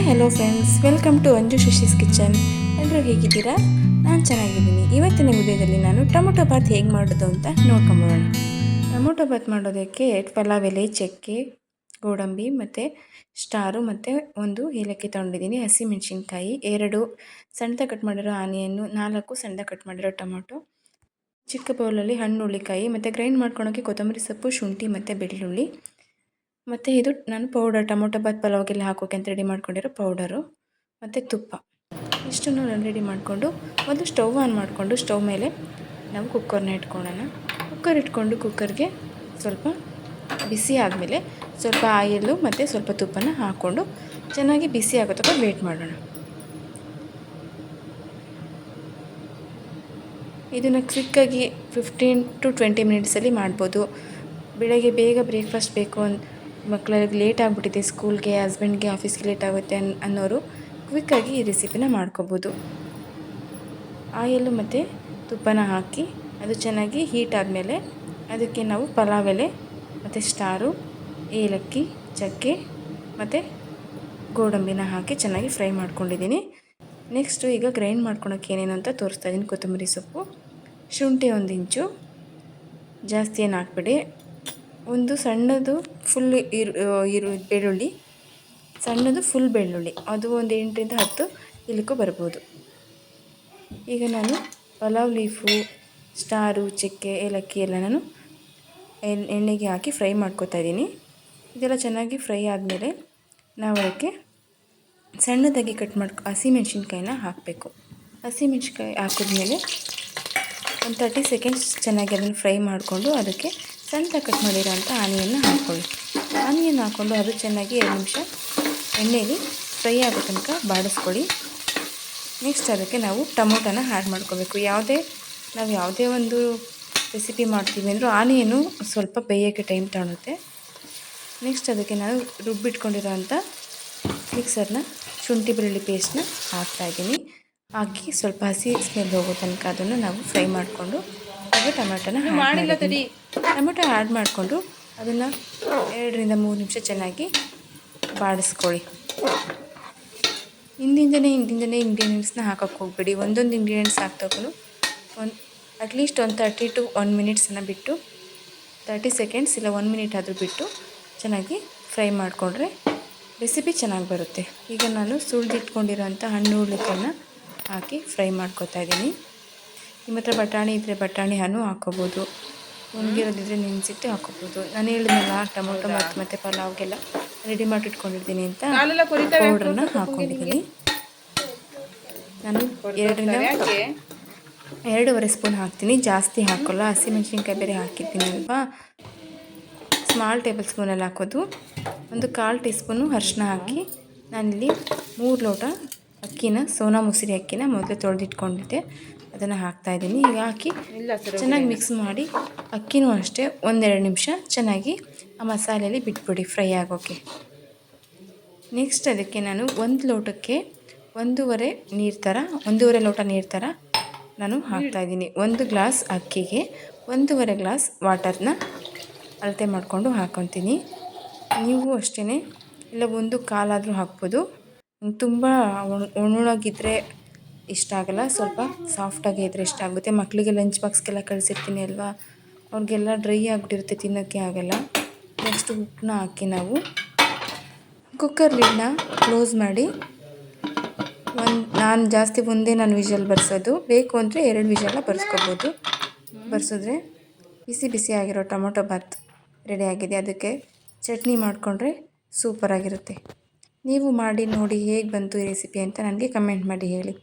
Hi hello friends, welcome to Anju Shashi's kitchen. ಎಲ್ಲರೂ ಹೇಗಿದ್ದೀರಾ? ನಾನು ಚೆನ್ನಾಗಿದ್ದೀನಿ. ಇವತ್ತಿನ ವಿಡಿಯೋದಲ್ಲಿ ನಾನು ಟೊಮೊಟೊ ಬಾತ್ ಹೇಗೆ ಮಾಡೋದು ಅಂತ ನೋಡ್ಕೊಂಬೋಣ. ಟೊಮೊಟೊ ಬಾತ್ ಮಾಡೋದಕ್ಕೆ ಪಲಾವ್ ಎಲೆ, ಚಕ್ಕೆ, ಗೋಡಂಬಿ ಮತ್ತು ಸ್ಟಾರು ಮತ್ತು ಒಂದು ಏಲಕ್ಕಿ ತೊಗೊಂಡಿದ್ದೀನಿ. ಹಸಿಮೆಣಸಿನ್ಕಾಯಿ, 2 ಸಣ್ಣದಾಗಿ ಕಟ್ ಮಾಡಿರೋ ಆನಿಯನ್ನು, 4 ಸಣ್ಣದಾಗಿ ಕಟ್ ಮಾಡಿರೋ ಟೊಮೊಟೊ, ಚಿಕ್ಕ ಬೌಲಲ್ಲಿ ಹಣ್ಣು ಹುಳಿಕಾಯಿ ಮತ್ತು ಗ್ರೈಂಡ್ ಮಾಡ್ಕೊಳೋಕ್ಕೆ ಕೊತ್ತಂಬರಿ ಸೊಪ್ಪು, ಶುಂಠಿ ಮತ್ತು ಬೆಳ್ಳುಳ್ಳಿ, ಮತ್ತು ಇದು ನಾನು ಪೌಡರ್ ಟೊಮೊಟೊ ಬಾತ್ ಪಲಾವ್ಗೆಲ್ಲ ಹಾಕೋಕೆ ಅಂತ ರೆಡಿ ಮಾಡ್ಕೊಂಡಿರೋ ಪೌಡರು ಮತ್ತು ತುಪ್ಪ. ಇಷ್ಟನ್ನು ನಾನು ರೆಡಿ ಮಾಡಿಕೊಂಡು ಒಂದು ಸ್ಟವ್ ಆನ್ ಮಾಡಿಕೊಂಡು ಸ್ಟವ್ ಮೇಲೆ ನಾವು ಕುಕ್ಕರ್ನ ಇಟ್ಕೊಳ್ಳೋಣ. ಕುಕ್ಕರ್ ಇಟ್ಕೊಂಡು ಕುಕ್ಕರ್ಗೆ ಸ್ವಲ್ಪ ಬಿಸಿ ಆದಮೇಲೆ ಸ್ವಲ್ಪ ಆಯಿಲು ಮತ್ತು ಸ್ವಲ್ಪ ತುಪ್ಪನ ಹಾಕ್ಕೊಂಡು ಚೆನ್ನಾಗಿ ಬಿಸಿ ಆಗೋ ತನಕ ವೇಟ್ ಮಾಡೋಣ. ಇದನ್ನು ಕ್ವಿಕ್ಕಾಗಿ 15 to 20 ಮಿನಿಟ್ಸಲ್ಲಿ ಮಾಡ್ಬೋದು. ಬೆಳಗ್ಗೆ ಬೇಗ ಬ್ರೇಕ್ಫಾಸ್ಟ್ ಬೇಕು ಮಕ್ಕಳಿಗೆ ಲೇಟ್ ಆಗಿಬಿಟ್ಟಿದೆ, ಸ್ಕೂಲ್ಗೆ, ಹಸ್ಬೆಂಡ್ಗೆ ಆಫೀಸ್ಗೆ ಲೇಟ್ ಆಗುತ್ತೆ ಅನ್ನೋರು ಕ್ವಿಕ್ಕಾಗಿ ಈ ರೆಸಿಪಿನ ಮಾಡ್ಕೋಬೋದು. ಆಯಿಲು ಮತ್ತು ತುಪ್ಪನ ಹಾಕಿ ಅದು ಚೆನ್ನಾಗಿ ಹೀಟ್ ಆದಮೇಲೆ ಅದಕ್ಕೆ ನಾವು ಪಲಾವ್ ಎಲೆ ಮತ್ತು ಸ್ಟಾರು, ಏಲಕ್ಕಿ, ಚಕ್ಕೆ ಮತ್ತು ಗೋಡಂಬಿನ ಹಾಕಿ ಚೆನ್ನಾಗಿ ಫ್ರೈ ಮಾಡ್ಕೊಂಡಿದ್ದೀನಿ. ನೆಕ್ಸ್ಟು ಈಗ ಗ್ರೈಂಡ್ ಮಾಡ್ಕೊಳಕ್ಕೆ ಏನೇನು ಅಂತ ತೋರಿಸ್ತಾ ಇದ್ದೀನಿ. ಕೊತ್ತಂಬರಿ ಸೊಪ್ಪು, ಶುಂಠಿ 1 ಇಂಚು, ಜಾಸ್ತಿ ಏನು ಹಾಕ್ಬಿಡಿ. ಒಂದು ಸಣ್ಣದು ಫುಲ್ ಬೆಳ್ಳುಳ್ಳಿ, ಸಣ್ಣದು ಫುಲ್ ಬೆಳ್ಳುಳ್ಳಿ, ಅದು ಒಂದು 8ರಿಂದ 10 ಇಲಕ್ಕೂ ಬರ್ಬೋದು. ಈಗ ನಾನು ಪಲಾವ್ ಲೀಫು, ಸ್ಟಾರು, ಚಕ್ಕೆ, ಏಲಕ್ಕಿ ಎಲ್ಲ ನಾನು ಎಣ್ಣೆಗೆ ಹಾಕಿ ಫ್ರೈ ಮಾಡ್ಕೊತಾ ಇದ್ದೀನಿ. ಇದೆಲ್ಲ ಚೆನ್ನಾಗಿ ಫ್ರೈ ಆದಮೇಲೆ ನಾವು ಅದಕ್ಕೆ ಸಣ್ಣದಾಗಿ ಕಟ್ ಹಸಿಮೆಣ್ಸಿನ್ಕಾಯಿನ ಹಾಕಬೇಕು. ಹಸಿಮೆಣ್ಸಿನ್ಕಾಯಿ ಹಾಕಿದ್ಮೇಲೆ ಒಂದು 30 ಸೆಕೆಂಡ್ಸ್ ಚೆನ್ನಾಗಿ ಅದನ್ನು ಫ್ರೈ ಮಾಡಿಕೊಂಡು ಅದಕ್ಕೆ ಸಣ್ಣದಾಗಿ ಕಟ್ ಮಾಡಿರೋಂಥ ಆನಿಯನ್ನು ಹಾಕ್ಕೊಳ್ಳಿ. ಆನಿಯನ್ ಹಾಕ್ಕೊಂಡು ಅದು ಚೆನ್ನಾಗಿ 2 ನಿಮಿಷ ಎಣ್ಣೆಯಲ್ಲಿ ಫ್ರೈ ಆಗೋ ತನಕ ಬಾಡಿಸ್ಕೊಳ್ಳಿ. ನೆಕ್ಸ್ಟ್ ಅದಕ್ಕೆ ನಾವು ಟೊಮೊಟೊನ ಆ್ಯಡ್ ಮಾಡ್ಕೋಬೇಕು. ನಾವು ಯಾವುದೇ ಒಂದು ರೆಸಿಪಿ ಮಾಡ್ತೀವಿ ಅಂದರೂ ಆನಿಯನ್ನು ಸ್ವಲ್ಪ ಬೇಯೋಕ್ಕೆ ಟೈಮ್ ತಗೊಳುತ್ತೆ. ನೆಕ್ಸ್ಟ್ ಅದಕ್ಕೆ ನಾನು ರುಬ್ಬಿಟ್ಕೊಂಡಿರೋಂಥ ಮಿಕ್ಸರ್ನ ಶುಂಠಿ ಬೆಳ್ಳುಳ್ಳಿ ಪೇಸ್ಟ್ನ ಹಾಕ್ತಾಯಿದ್ದೀನಿ. ಹಾಕಿ ಸ್ವಲ್ಪ ಹಸಿ ಸ್ಮೆಲ್ ಹೋಗೋ ತನಕ ಅದನ್ನು ನಾವು ಫ್ರೈ ಮಾಡಿಕೊಂಡು ಅದು ಟೊಮೆಟೊನ ಟೊಮೆಟೊ ಆ್ಯಡ್ ಮಾಡಿಕೊಂಡು ಅದನ್ನು 2ರಿಂದ 3 ನಿಮಿಷ ಚೆನ್ನಾಗಿ ಬಾಡಿಸ್ಕೊಳ್ಳಿ. ಹಿಂದಿಂದನೇ ಇಂಗ್ರೀಡಿಯೆಂಟ್ಸ್ನ ಹಾಕೋಕ್ಕೆ ಹೋಗಬೇಡಿ. ಒಂದೊಂದು ಇಂಗ್ರೀಡಿಯೆಂಟ್ಸ್ ಹಾಕ್ತಾಗೂ ಅಟ್ಲೀಸ್ಟ್ ಒಂದು 30 to 1 ಮಿನಿಟ್ಸನ್ನು ಬಿಟ್ಟು 30 ಸೆಕೆಂಡ್ಸ್ ಇಲ್ಲ 1 ಮಿನಿಟ್ ಆದರೂ ಬಿಟ್ಟು ಚೆನ್ನಾಗಿ ಫ್ರೈ ಮಾಡಿಕೊಂಡ್ರೆ ರೆಸಿಪಿ ಚೆನ್ನಾಗಿ ಬರುತ್ತೆ. ಈಗ ನಾನು ಸುಳಿದಿಟ್ಕೊಂಡಿರೋಂಥ ಹಣ್ಣು ಹುಳಿಕಾಯನ್ನ ಹಾಕಿ ಫ್ರೈ ಮಾಡ್ಕೊತಾ ಇದ್ದೀನಿ. ನಿಮ್ಮ ಹತ್ರ ಬಟಾಣಿ ಇದ್ದರೆ ಬಟಾಣಿ ಹಣ್ಣು ಹಾಕ್ಕೋಬೋದು, ಒಣಗಿರೋದಿದ್ರೆ ನೆನೆಸಿಟ್ಟು ಹಾಕ್ಕೋಬೋದು. ನಾನು ಹೇಳಿದ್ನಲ್ಲ ಟೊಮೊಟೊ ಮತ್ತು ಪಲಾವ್ಗೆಲ್ಲ ರೆಡಿ ಮಾಡಿಟ್ಕೊಂಡಿರ್ತೀನಿ ಅಂತ ಪೌಡ್ರನ್ನ ಹಾಕ್ಕೊಂಡಿದ್ದೀನಿ. ನಾನು 2.5 ಸ್ಪೂನ್ ಹಾಕ್ತೀನಿ, ಜಾಸ್ತಿ ಹಾಕೋಲ್ಲ. ಹಸಿಮೆಣ್ಸಿನ್ಕಾಯಿ ಬೇರೆ ಹಾಕಿರ್ತೀನಿ ಅಲ್ವಾ. ಸ್ಮಾಲ್ ಟೇಬಲ್ ಸ್ಪೂನಲ್ಲಿ ಹಾಕೋದು. ಒಂದು 1/4 ಟೀ ಸ್ಪೂನು ಅರಿಶಿನ ಹಾಕಿ ನಾನಿಲ್ಲಿ 3 ಲೋಟ ಅಕ್ಕಿನ, ಸೋನಾ ಮಸೂರಿ ಅಕ್ಕಿನ ಮೊದಲೇ ತೊಳೆದಿಟ್ಕೊಂಡಿದ್ದೆ, ಅದನ್ನು ಹಾಕ್ತಾಯಿದ್ದೀನಿ. ಈಗ ಹಾಕಿ ಚೆನ್ನಾಗಿ ಮಿಕ್ಸ್ ಮಾಡಿ ಅಕ್ಕಿನೂ ಅಷ್ಟೇ 1-2 ನಿಮಿಷ ಚೆನ್ನಾಗಿ ಆ ಮಸಾಲೆಯಲ್ಲಿ ಬಿಟ್ಬಿಡಿ ಫ್ರೈ ಆಗೋಕ್ಕೆ. ನೆಕ್ಸ್ಟ್ ಅದಕ್ಕೆ ನಾನು 1 ಲೋಟಕ್ಕೆ 1.5 ಲೋಟ ನೀರು ಥರ ನಾನು ಹಾಕ್ತಾಯಿದ್ದೀನಿ. 1 ಗ್ಲಾಸ್ ಅಕ್ಕಿಗೆ 1.5 ಗ್ಲಾಸ್ ವಾಟರ್ನ ಅಳತೆ ಮಾಡಿಕೊಂಡು ಹಾಕ್ಕೊತೀನಿ. ನೀವು ಅಷ್ಟೇ, ಇಲ್ಲ 1 ಕಾಲಾದರೂ ಹಾಕ್ಬೋದು. ತುಂಬ ಒಣಗಿದ್ರೆ ಇಷ್ಟ ಆಗೋಲ್ಲ, ಸ್ವಲ್ಪ ಸಾಫ್ಟಾಗಿ ಇದ್ದರೆ ಇಷ್ಟ ಆಗುತ್ತೆ. ಮಕ್ಕಳಿಗೆ ಲಂಚ್ ಬಾಕ್ಸ್ಗೆಲ್ಲ ಕಳಿಸಿರ್ತೀನಿ ಅಲ್ವಾ, ಅವ್ರಿಗೆಲ್ಲ ಡ್ರೈ ಆಗಿಬಿಟ್ಟಿರುತ್ತೆ, ತಿನ್ನೋಕ್ಕೆ ಆಗೋಲ್ಲ. ನೆಕ್ಸ್ಟ್ ಉಪ್ಪನ್ನ ಹಾಕಿ ನಾವು ಕುಕ್ಕರ್ ಲಿಡ್ನ ಕ್ಲೋಸ್ ಮಾಡಿ ನಾನು ಜಾಸ್ತಿ ನಾನು ವಿಷಲ್ ಬರ್ಸೋದು. ಬೇಕು ಅಂದರೆ 2 ವಿಷಲ್ನ ಬರ್ಸಿದ್ರೆ ಬಿಸಿ ಆಗಿರೋ ಟೊಮೊಟೊ ಬಾತ್ ರೆಡಿಯಾಗಿದೆ. ಅದಕ್ಕೆ ಚಟ್ನಿ ಮಾಡಿಕೊಂಡ್ರೆ ಸೂಪರಾಗಿರುತ್ತೆ. ನೀವು ಮಾಡಿ ನೋಡಿ ಹೇಗೆ ಬಂತು ಈ ರೆಸಿಪಿ ಅಂತ ನನಗೆ ಕಮೆಂಟ್ ಮಾಡಿ ಹೇಳಿ.